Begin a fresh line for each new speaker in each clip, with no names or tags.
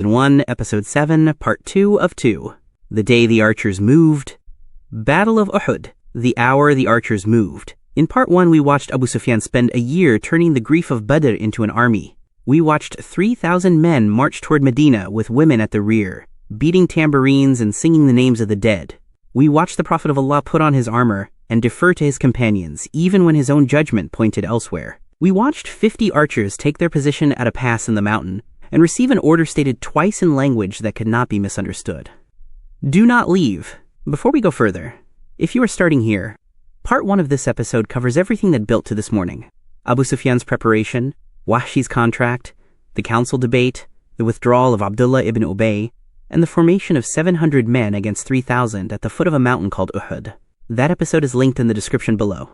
1, Episode 7, Part 2 of 2. The Day the Archers Moved. Battle of Uhud. The Hour the Archers Moved. In Part 1, we watched Abu Sufyan spend a year turning the grief of Badr into an army. We watched 3,000 men march toward Medina with women at the rear, beating tambourines and singing the names of the dead. We watched the Prophet of Allah put on his armor and defer to his companions, even when his own judgment pointed elsewhere. We watched 50 archers take their position at a pass in the mountain and receive an order stated twice in language that could not be misunderstood. Do not leave. Before we go further, if you are starting here, Part 1 of this episode covers everything that built to this morning. Abu Sufyan's preparation, Wahshi's contract, the council debate, the withdrawal of Abdullah ibn Jubair, and the formation of 700 men against 3,000 at the foot of a mountain called Uhud. That episode is linked in the description below.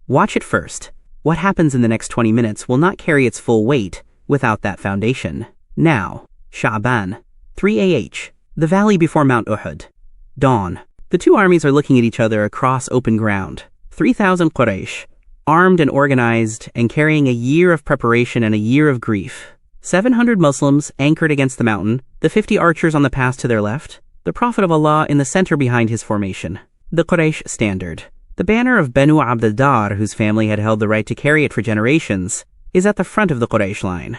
Watch it first. What happens in the next 20 minutes will not carry its full weight without that foundation. Now, Sha'ban, 3 AH, the valley before Mount Uhud. Dawn. The two armies are looking at each other across open ground. 3,000 Quraish, armed and organized and carrying a year of preparation and a year of grief. 700 Muslims anchored against the mountain, the 50 archers on the pass to their left, the Prophet of Allah in the center behind his formation. The Quraish standard. The banner of Banu Abd al-Dar, whose family had held the right to carry it for generations, is at the front of the Quraysh line.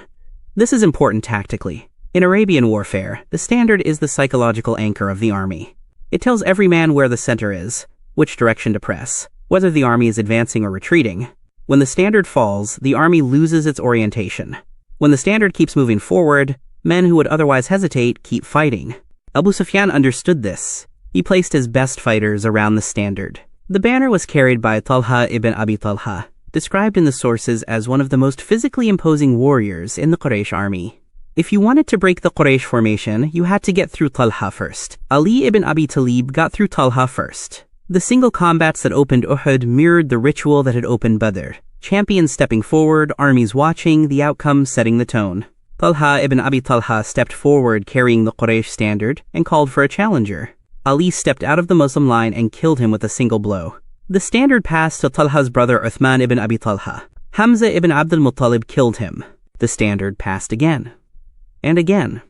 This is important tactically. In Arabian warfare, the standard is the psychological anchor of the army. It tells every man where the center is, which direction to press, whether the army is advancing or retreating. When the standard falls, the army loses its orientation. When the standard keeps moving forward, men who would otherwise hesitate keep fighting. Abu Sufyan understood this. He placed his best fighters around the standard. The banner was carried by Talha ibn Abi Talha, described in the sources as one of the most physically imposing warriors in the Quraysh army. If you wanted to break the Quraysh formation, you had to get through Talha first. Ali ibn Abi Talib got through Talha first. The single combats that opened Uhud mirrored the ritual that had opened Badr. Champions stepping forward, armies watching, the outcome setting the tone. Talha ibn Abi Talha stepped forward carrying the Quraysh standard and called for a challenger. Ali stepped out of the Muslim line and killed him with a single blow. The standard passed to Talha's brother Uthman ibn Abi Talha. Hamzah ibn al-Muttalib killed him. The standard passed again. And again.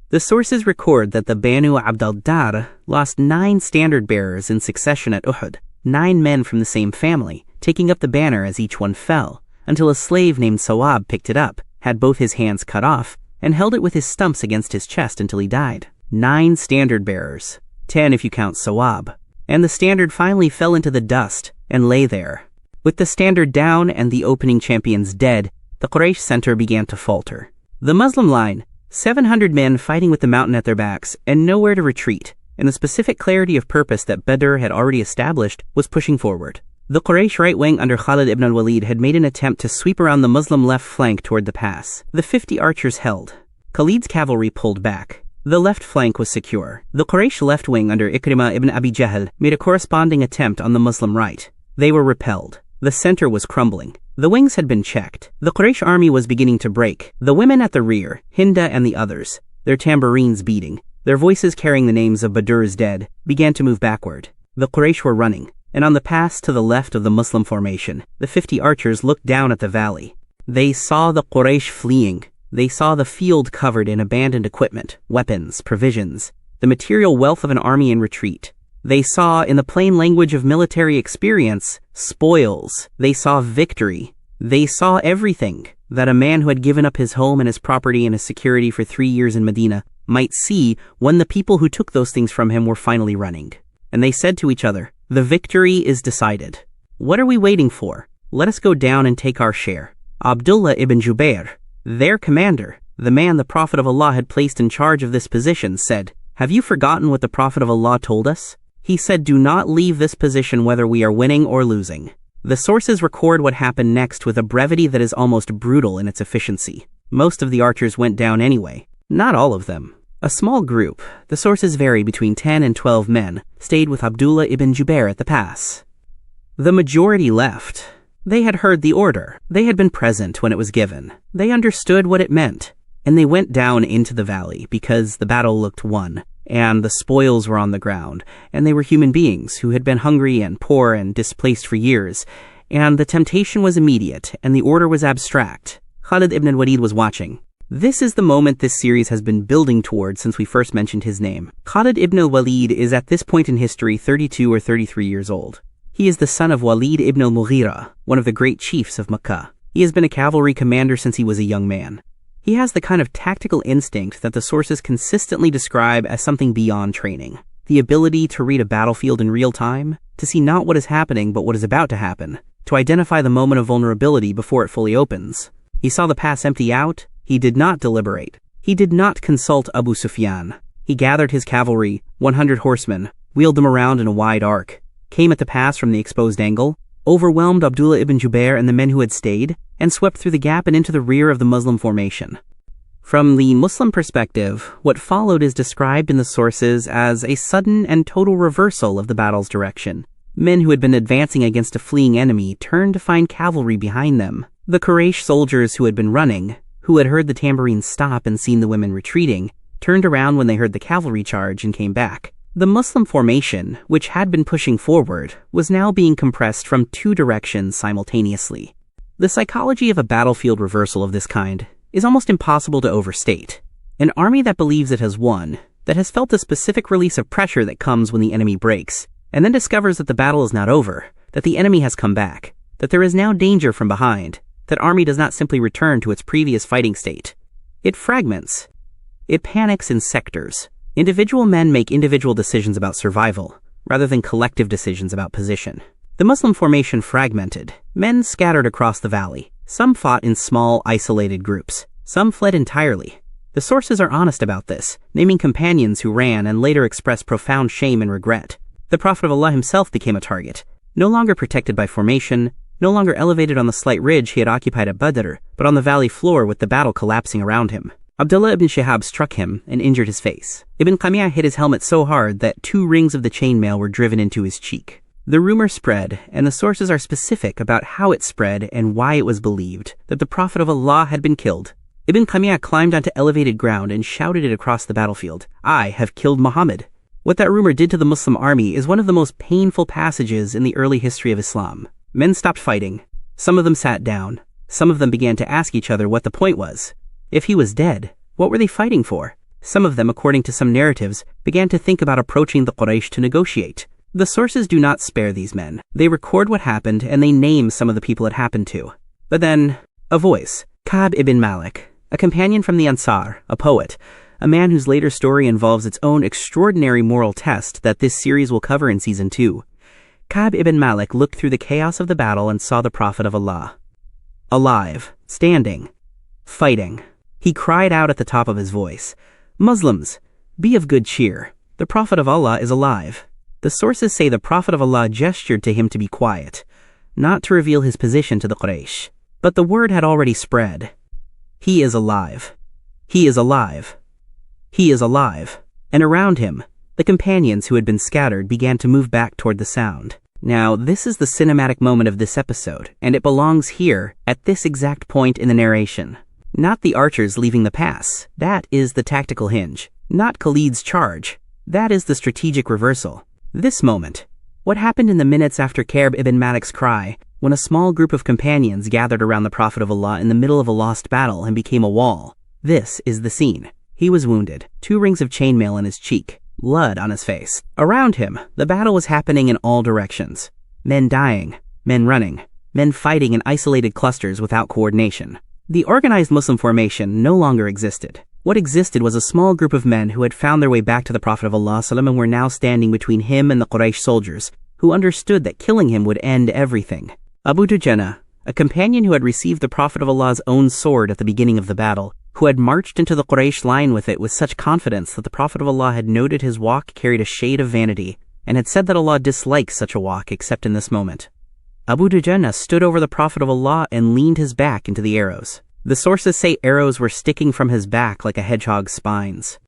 The sources record that the Banu Abd al-Dar lost 9 standard bearers in succession at Uhud, 9 men from the same family, taking up the banner as each one fell, until a slave named Sawab picked it up, had both his hands cut off, and held it with his stumps against his chest until he died. 9 standard bearers, 10 if you count Sawab. And the standard finally fell into the dust and lay there. With the standard down and the opening champions dead, the Quraysh center began to falter. The Muslim line, 700 men fighting with the mountain at their backs and nowhere to retreat, and the specific clarity of purpose that Badr had already established was pushing forward. The Quraysh right wing under Khalid ibn al-Walid had made an attempt to sweep around the Muslim left flank toward the pass. The 50 archers held. Khalid's cavalry pulled back. The left flank was secure. The Quraysh left wing under Ikrimah ibn Abi Jahl made a corresponding attempt on the Muslim right. They were repelled. The center was crumbling. The wings had been checked. The Quraysh army was beginning to break. The women at the rear, Hinda and the others, their tambourines beating, their voices carrying the names of Badr's dead, began to move backward. The Quraysh were running, and on the pass to the left of the Muslim formation, the 50 archers looked down at the valley. They saw the Quraysh fleeing. They saw the field covered in abandoned equipment, weapons, provisions, the material wealth of an army in retreat. They saw, in the plain language of military experience, spoils. They saw victory. They saw everything that a man who had given up his home and his property and his security for 3 years in Medina might see when the people who took those things from him were finally running. And they said to each other, "The victory is decided. What are we waiting for? Let us go down and take our share." Abdullah ibn Jubair, their commander, the man the Prophet of Allah had placed in charge of this position, said, "Have you forgotten what the Prophet of Allah told us? He said, do not leave this position whether we are winning or losing." The sources record what happened next with a brevity that is almost brutal in its efficiency. Most of the archers went down anyway. Not all of them. A small group, the sources vary between 10 and 12 men, stayed with Abdullah ibn Jubair at the pass. The majority left. They had heard the order. They had been present when it was given. They understood what it meant. And they went down into the valley because the battle looked won, and the spoils were on the ground, and they were human beings who had been hungry and poor and displaced for years, and the temptation was immediate, and the order was abstract. Khalid ibn al-Walid was watching. This is the moment this series has been building towards since we first mentioned his name. Khalid ibn al-Walid is at this point in history 32 or 33 years old. He is the son of Walid ibn al-Mughira, one of the great chiefs of Makkah. He has been a cavalry commander since he was a young man. He has the kind of tactical instinct that the sources consistently describe as something beyond training. The ability to read a battlefield in real time, to see not what is happening but what is about to happen, to identify the moment of vulnerability before it fully opens. He saw the pass empty out. He did not deliberate. He did not consult Abu Sufyan. He gathered his cavalry, 100 horsemen, wheeled them around in a wide arc, came at the pass from the exposed angle, overwhelmed Abdullah ibn Jubair and the men who had stayed, and swept through the gap and into the rear of the Muslim formation. From the Muslim perspective, what followed is described in the sources as a sudden and total reversal of the battle's direction. Men who had been advancing against a fleeing enemy turned to find cavalry behind them. The Quraish soldiers who had been running, who had heard the tambourines stop and seen the women retreating, turned around when they heard the cavalry charge and came back. The Muslim formation, which had been pushing forward, was now being compressed from two directions simultaneously. The psychology of a battlefield reversal of this kind is almost impossible to overstate. An army that believes it has won, that has felt the specific release of pressure that comes when the enemy breaks, and then discovers that the battle is not over, that the enemy has come back, that there is now danger from behind, that army does not simply return to its previous fighting state. It fragments. It panics in sectors. Individual men make individual decisions about survival, rather than collective decisions about position. The Muslim formation fragmented. Men scattered across the valley. Some fought in small, isolated groups. Some fled entirely. The sources are honest about this, naming companions who ran and later expressed profound shame and regret. The Prophet of Allah himself became a target, no longer protected by formation, no longer elevated on the slight ridge he had occupied at Badr, but on the valley floor with the battle collapsing around him. Abdullah ibn Shihab struck him and injured his face. Ibn Qamiyah hit his helmet so hard that 2 rings of the chainmail were driven into his cheek. The rumor spread, and the sources are specific about how it spread and why it was believed that the Prophet of Allah had been killed. Ibn Qamiyah climbed onto elevated ground and shouted it across the battlefield, "I have killed Muhammad." What that rumor did to the Muslim army is one of the most painful passages in the early history of Islam. Men stopped fighting. Some of them sat down. Some of them began to ask each other what the point was. If he was dead, what were they fighting for? Some of them, according to some narratives, began to think about approaching the Quraysh to negotiate. The sources do not spare these men. They record what happened and they name some of the people it happened to. But then, a voice. Ka'b ibn Malik, a companion from the Ansar, a poet, a man whose later story involves its own extraordinary moral test that this series will cover in Season 2. Ka'b ibn Malik looked through the chaos of the battle and saw the Prophet of Allah. Alive, standing, fighting. He cried out at the top of his voice, "Muslims, be of good cheer. The Prophet of Allah is alive." The sources say the Prophet of Allah gestured to him to be quiet, not to reveal his position to the Quraysh. But the word had already spread. He is alive. He is alive. He is alive. And around him, the companions who had been scattered began to move back toward the sound. Now, this is the cinematic moment of this episode, and it belongs here, at this exact point in the narration. Not the archers leaving the pass. That is the tactical hinge. Not Khalid's charge. That is the strategic reversal. This moment. What happened in the minutes after Ka'b ibn Malik's cry, when a small group of companions gathered around the Prophet of Allah in the middle of a lost battle and became a wall. This is the scene. He was wounded, 2 rings of chainmail in his cheek, blood on his face. Around him, the battle was happening in all directions. Men dying, men running, men fighting in isolated clusters without coordination. The organized Muslim formation no longer existed. What existed was a small group of men who had found their way back to the Prophet of Allah and were now standing between him and the Quraysh soldiers, who understood that killing him would end everything. Abu Dujana, a companion who had received the Prophet of Allah's own sword at the beginning of the battle, who had marched into the Quraysh line with it with such confidence that the Prophet of Allah had noted his walk carried a shade of vanity, and had said that Allah dislikes such a walk except in this moment. Abu Dujana stood over the Prophet of Allah and leaned his back into the arrows. The sources say arrows were sticking from his back like a hedgehog's spines.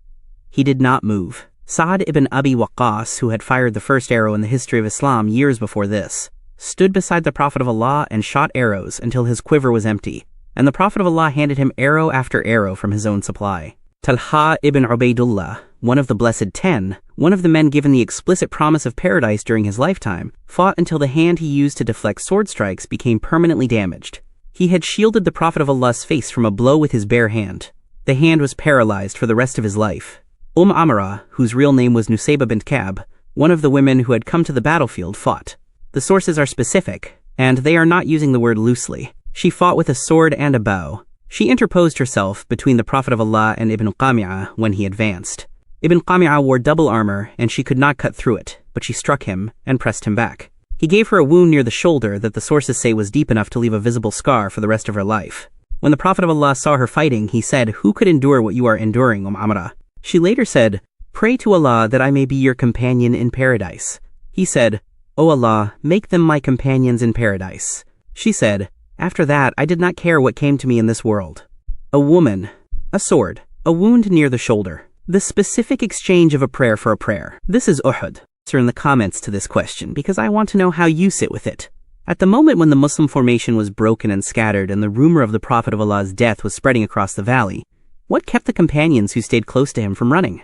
He did not move. Sa'd ibn Abi Waqqas, who had fired the first arrow in the history of Islam years before this, stood beside the Prophet of Allah and shot arrows until his quiver was empty, and the Prophet of Allah handed him arrow after arrow from his own supply. Talha ibn Ubaidullah, one of the Blessed 10, one of the men given the explicit promise of paradise during his lifetime, fought until the hand he used to deflect sword strikes became permanently damaged. He had shielded the Prophet of Allah's face from a blow with his bare hand. The hand was paralyzed for the rest of his life. Amarah, whose real name was Nusayba bint Ka'b, one of the women who had come to the battlefield, fought. The sources are specific, and they are not using the word loosely. She fought with a sword and a bow. She interposed herself between the Prophet of Allah and Ibn Qami'ah when he advanced. Ibn Qami'ah wore double armor, and she could not cut through it, but she struck him and pressed him back. He gave her a wound near the shoulder that the sources say was deep enough to leave a visible scar for the rest of her life. When the Prophet of Allah saw her fighting, he said, "Who could endure what you are enduring, Amarah?" She later said, "Pray to Allah that I may be your companion in paradise." He said, "O Allah, make them my companions in paradise." She said, "After that, I did not care what came to me in this world." A woman, a sword, a wound near the shoulder. The specific exchange of a prayer for a prayer. This is Uhud. Answer in the comments to this question because I want to know how you sit with it. At the moment when the Muslim formation was broken and scattered and the rumor of the Prophet of Allah's death was spreading across the valley, what kept the companions who stayed close to him from running?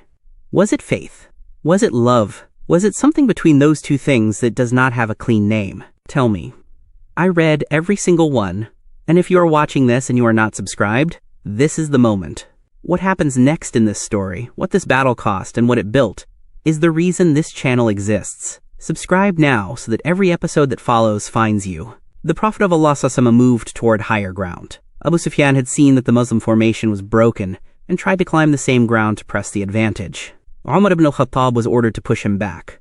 Was it faith? Was it love? Was it something between those two things that does not have a clean name? Tell me. I read every single one, and if you are watching this and you are not subscribed, this is the moment. What happens next in this story, what this battle cost and what it built, is the reason this channel exists. Subscribe now so that every episode that follows finds you. The Prophet of Allah moved toward higher ground. Abu Sufyan had seen that the Muslim formation was broken and tried to climb the same ground to press the advantage. Umar ibn al-Khattab was ordered to push him back.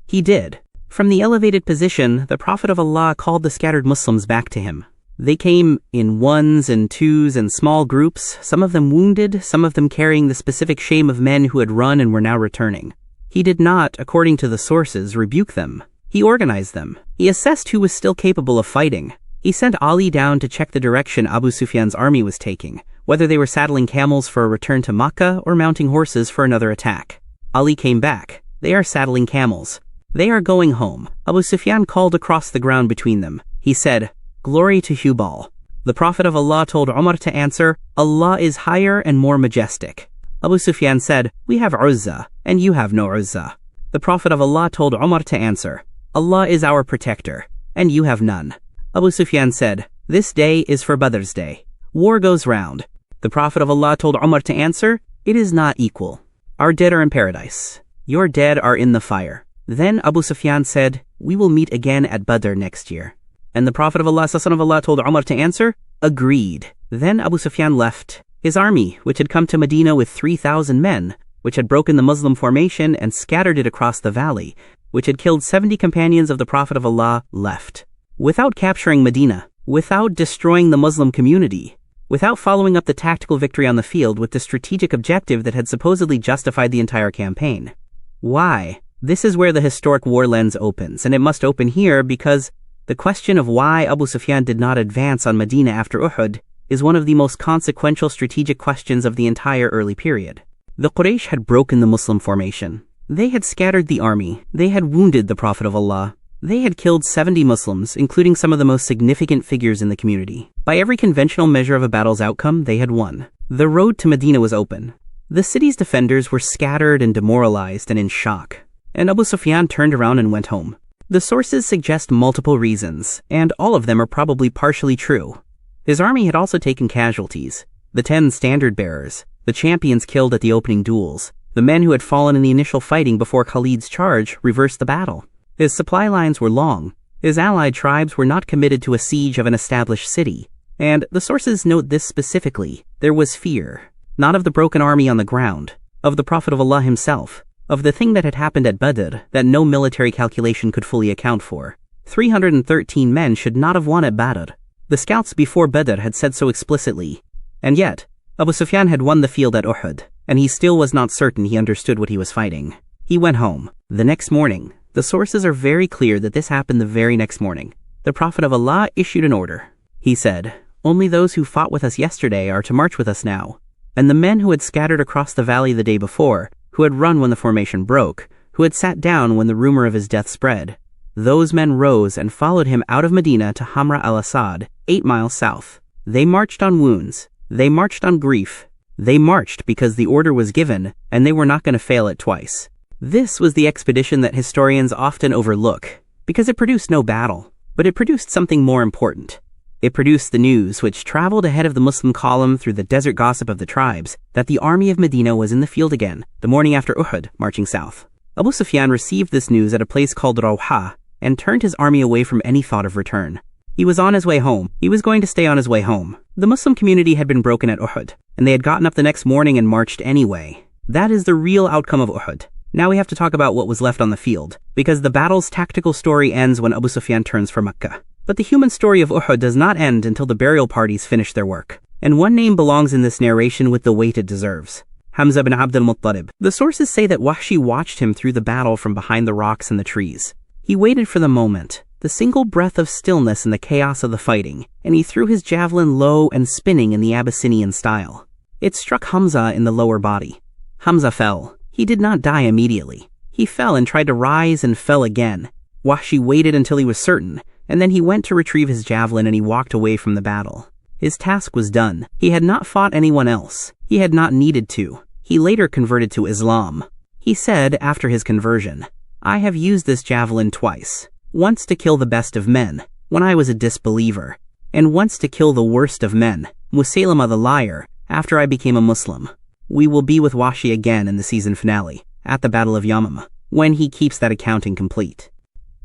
He did. From the elevated position, the Prophet of Allah called the scattered Muslims back to him. They came in ones and twos and small groups, some of them wounded, some of them carrying the specific shame of men who had run and were now returning. He did not, according to the sources, rebuke them. He organized them. He assessed who was still capable of fighting. He sent Ali down to check the direction Abu Sufyan's army was taking, whether they were saddling camels for a return to Makkah or mounting horses for another attack. Ali came back. They are saddling camels. They are going home. Abu Sufyan called across the ground between them. He said, "Glory to Hubal." The Prophet of Allah told Umar to answer, "Allah is higher and more majestic." Abu Sufyan said, "We have Uzza, and you have no Uzza." The Prophet of Allah told Umar to answer, "Allah is our protector, and you have none." Abu Sufyan said, "This day is for Badr's day. War goes round." The Prophet of Allah told Umar to answer, "It is not equal. Our dead are in paradise. Your dead are in the fire." Then Abu Sufyan said, "We will meet again at Badr next year." And the Prophet of Allah told Umar to answer, "Agreed." Then Abu Sufyan left. His army, which had come to Medina with 3,000 men, which had broken the Muslim formation and scattered it across the valley, which had killed 70 companions of the Prophet of Allah, left. Without capturing Medina, without destroying the Muslim community, without following up the tactical victory on the field with the strategic objective that had supposedly justified the entire campaign. Why? This is where the historic war lens opens, and it must open here because the question of why Abu Sufyan did not advance on Medina after Uhud is one of the most consequential strategic questions of the entire early period. The Quraish had broken the Muslim formation. They had scattered the army. They had wounded the Prophet of Allah. They had killed 70 Muslims, including some of the most significant figures in the community. By every conventional measure of a battle's outcome, they had won. The road to Medina was open. The city's defenders were scattered and demoralized and in shock. And Abu Sufyan turned around and went home. The sources suggest multiple reasons, and all of them are probably partially true. His army had also taken casualties. The 10 standard bearers, the champions killed at the opening duels, the men who had fallen in the initial fighting before Khalid's charge reversed the battle. His supply lines were long. His allied tribes were not committed to a siege of an established city. And the sources note this specifically. There was fear, not of the broken army on the ground, of the Prophet of Allah himself, of the thing that had happened at Badr that no military calculation could fully account for. 313 men should not have won at Badr. The scouts before Badr had said so explicitly. And yet, Abu Sufyan had won the field at Uhud, and he still was not certain he understood what he was fighting. He went home. The next morning, the sources are very clear that this happened the very next morning. The Prophet of Allah issued an order. He said, "Only those who fought with us yesterday are to march with us now." And the men who had scattered across the valley the day before, who had run when the formation broke, who had sat down when the rumor of his death spread, those men rose and followed him out of Medina to Hamra al-Asad, 8 miles south. They marched on wounds. They marched on grief. They marched because the order was given, and they were not going to fail it twice. This was the expedition that historians often overlook, because it produced no battle, but it produced something more important. It produced the news, which traveled ahead of the Muslim column through the desert gossip of the tribes, that the army of Medina was in the field again, the morning after Uhud, marching south. Abu Sufyan received this news at a place called Rawha and turned his army away from any thought of return. He was on his way home. He was going to stay on his way home. The Muslim community had been broken at Uhud, and they had gotten up the next morning and marched anyway. That is the real outcome of Uhud. Now we have to talk about what was left on the field, because the battle's tactical story ends when Abu Sufyan turns for Mecca. But the human story of Uhud does not end until the burial parties finish their work. And one name belongs in this narration with the weight it deserves. Hamzah ibn Abd al-Muttalib. The sources say that Wahshi watched him through the battle from behind the rocks and the trees. He waited for the moment, the single breath of stillness in the chaos of the fighting, and he threw his javelin low and spinning in the Abyssinian style. It struck Hamzah in the lower body. Hamzah fell. He did not die immediately. He fell and tried to rise and fell again. Wahshi waited until he was certain, and then he went to retrieve his javelin and he walked away from the battle. His task was done. He had not fought anyone else. He had not needed to. He later converted to Islam. He said after his conversion, "I have used this javelin twice. Once to kill the best of men, when I was a disbeliever, and once to kill the worst of men, Musaylama the liar, after I became a Muslim." We will be with Wahshi again in the season finale, at the Battle of Yamama, when he keeps that accounting complete.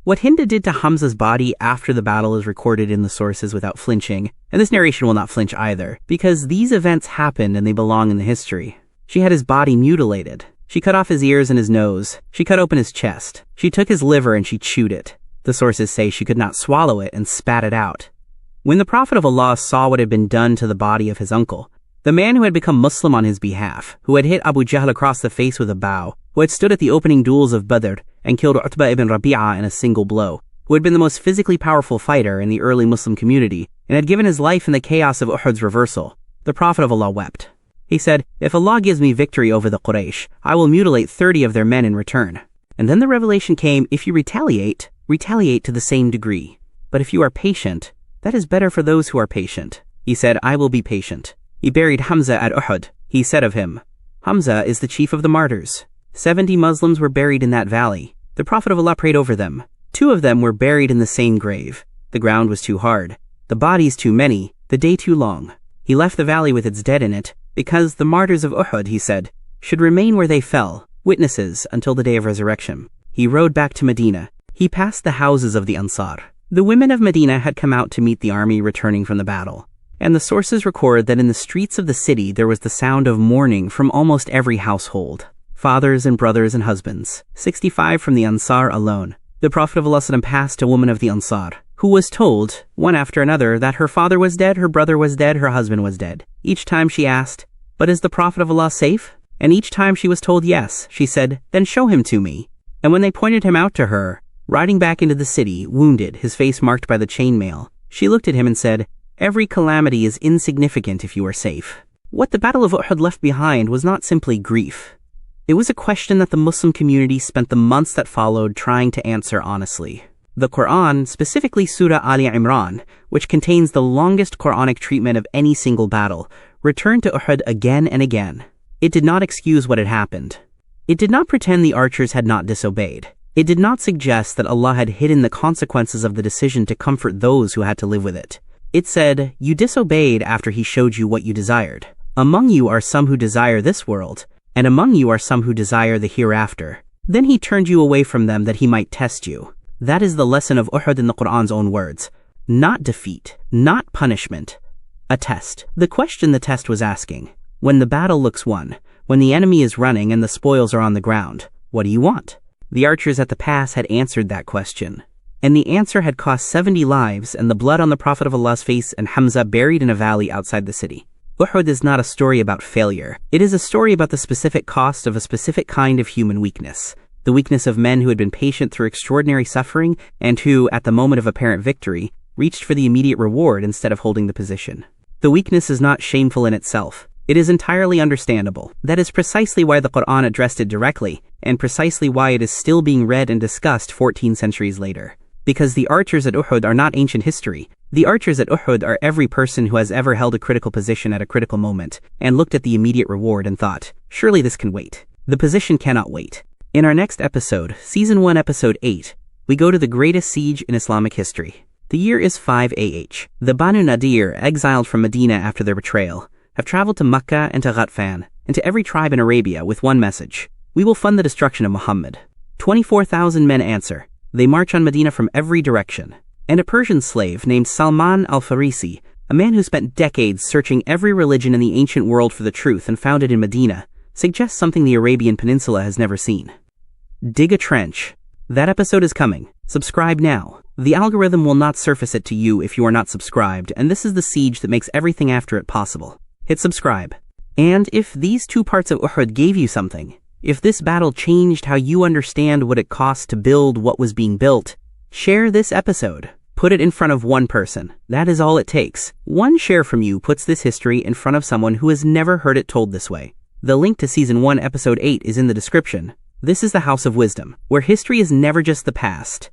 What Hinda did to Hamzah's body after the battle is recorded in the sources without flinching, and this narration will not flinch either, because these events happened and they belong in the history. She had his body mutilated. She cut off his ears and his nose. She cut open his chest. She took his liver and she chewed it. The sources say she could not swallow it and spat it out. When the Prophet of Allah saw what had been done to the body of his uncle, the man who had become Muslim on his behalf, who had hit Abu Jahl across the face with a bow, who had stood at the opening duels of Badr and killed Utbah ibn Rabi'ah in a single blow, who had been the most physically powerful fighter in the early Muslim community and had given his life in the chaos of Uhud's reversal, the Prophet of Allah wept. He said, "If Allah gives me victory over the Quraish, I will mutilate 30 of their men in return." And then the revelation came, if you retaliate to the same degree. But if you are patient, that is better for those who are patient. He said, "I will be patient." He buried Hamzah at Uhud. He said of him, "Hamzah is the chief of the martyrs." 70 Muslims were buried in that valley. The Prophet of Allah prayed over them. 2 of them were buried in the same grave. The ground was too hard, the bodies too many, the day too long. He left the valley with its dead in it, because the martyrs of Uhud, he said, should remain where they fell, witnesses until the day of resurrection. He rode back to Medina. He passed the houses of the Ansar. The women of Medina had come out to meet the army returning from the battle. And the sources record that in the streets of the city there was the sound of mourning from almost every household. Fathers and brothers and husbands, 65 from the Ansar alone. The Prophet of Allah passed a woman of the Ansar, who was told, one after another, that her father was dead, her brother was dead, her husband was dead. Each time she asked, "But is the Prophet of Allah safe?" And each time she was told yes, she said, "Then show him to me." And when they pointed him out to her, riding back into the city, wounded, his face marked by the chainmail, she looked at him and said, "Every calamity is insignificant if you are safe." What the Battle of Uhud left behind was not simply grief. It was a question that the Muslim community spent the months that followed trying to answer honestly. The Quran, specifically Surah Ali Imran, which contains the longest Quranic treatment of any single battle, returned to Uhud again and again. It did not excuse what had happened. It did not pretend the archers had not disobeyed. It did not suggest that Allah had hidden the consequences of the decision to comfort those who had to live with it. It said, "You disobeyed after he showed you what you desired. Among you are some who desire this world, and among you are some who desire the hereafter. Then he turned you away from them that he might test you." That is the lesson of Uhud in the Quran's own words. Not defeat, not punishment. A test. The question the test was asking. When the battle looks won, when the enemy is running and the spoils are on the ground, what do you want? The archers at the pass had answered that question. And the answer had cost 70 lives and the blood on the Prophet of Allah's face and Hamzah buried in a valley outside the city. Uhud is not a story about failure. It is a story about the specific cost of a specific kind of human weakness. The weakness of men who had been patient through extraordinary suffering and who, at the moment of apparent victory, reached for the immediate reward instead of holding the position. The weakness is not shameful in itself. It is entirely understandable. That is precisely why the Quran addressed it directly, and precisely why it is still being read and discussed 14 centuries later. Because the archers at Uhud are not ancient history. The archers at Uhud are every person who has ever held a critical position at a critical moment and looked at the immediate reward and thought, surely this can wait. The position cannot wait. In our next episode, Season 1, Episode 8, we go to the greatest siege in Islamic history. The year is 5 AH. The Banu Nadir, exiled from Medina after their betrayal, have traveled to Mecca and to Ghatfan, and to every tribe in Arabia with one message: we will fund the destruction of Muhammad. 24,000 men answer. They march on Medina from every direction. And a Persian slave named Salman al-Farisi, a man who spent decades searching every religion in the ancient world for the truth and found it in Medina, suggests something the Arabian Peninsula has never seen. Dig a trench. That episode is coming. Subscribe now. The algorithm will not surface it to you if you are not subscribed, and this is the siege that makes everything after it possible. Hit subscribe. And if these 2 parts of Uhud gave you something, if this battle changed how you understand what it cost to build what was being built, share this episode. Put it in front of one person. That is all it takes. One share from you puts this history in front of someone who has never heard it told this way. The link to Season 1, Episode 8 is in the description. This is the House of Wisdom, where history is never just the past.